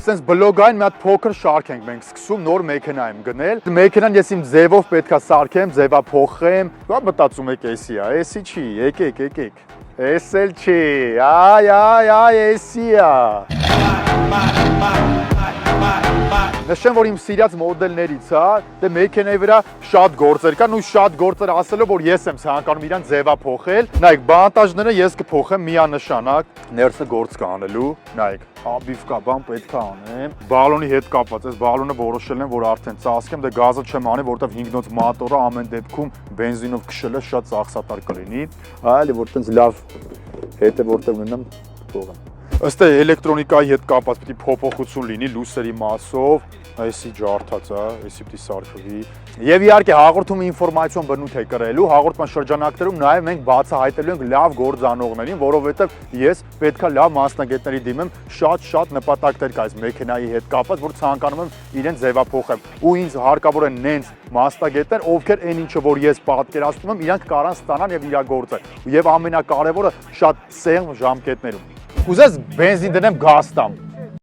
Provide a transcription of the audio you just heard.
Սենց բլոգային մի հատ փոքր շարք ենք մենք սկսում նոր մեքենա եմ գնել։ Մեքենան ես իմ ձևով պետքա սարքեմ, ձևափոխեմ։ Դա մտածում եք էսի է, էսի չի, եկեք։ Էս էլ չի, այ, էսի է։ Նշեմ, որ իմ սիրած մոդելներից է, դե մեքենայի վրա շատ գործեր կան ու շատ գործեր ասելով, որ ես եմ ցանկանում իրան ձևափոխել։ Նայեք, բանտաժները ես կփոխեմ միանշանակ, ներսը գործ կանելու, նայեք, աբիվ կա, բան պետք է անեմ։ Բալոնի հետ կապված, այս բալոնը որոշել եմ, որ արդեն ծածկեմ, դե գազը չեմ անի, որովհետև 5-նոց մոտորը ամեն դեպքում բենզինով քշելը շատ ծախսատար կլինի, այլ որ տենց լավ հետ է որտեղ ունենամ թողեմ։ Ըստ էլեկտրոնիկայի հետ կապված պիտի փոփոխություն լինի լույսերի մասով, այսի ջարդած է, այսի պիտի սարքվի։ Եվ իհարկե հաղորդումը ինֆորմացիոն բնույթ է կրելու, հաղորդման շրջանակներում նաև մենք բացահայտելու ենք լավ գործանողներին, որովհետև ես պետքա լավ մասնագետների դիմեմ, շատ նպատակներ կա այս մեքենայի հետ կապված, որ ցանկանում եմ իրեն ձևափոխեմ։ Ու ինձ հարկավոր են նենց մասնագետներ, ովքեր այն ինչը որ ես պատկերացնում եմ, իրանք կարան ստանան եւ իրագործեն։ Եվ ամենակարևորը շատ սեղմ ժամկետներում։ Ուզես բենզին դնեմ գազ տամ։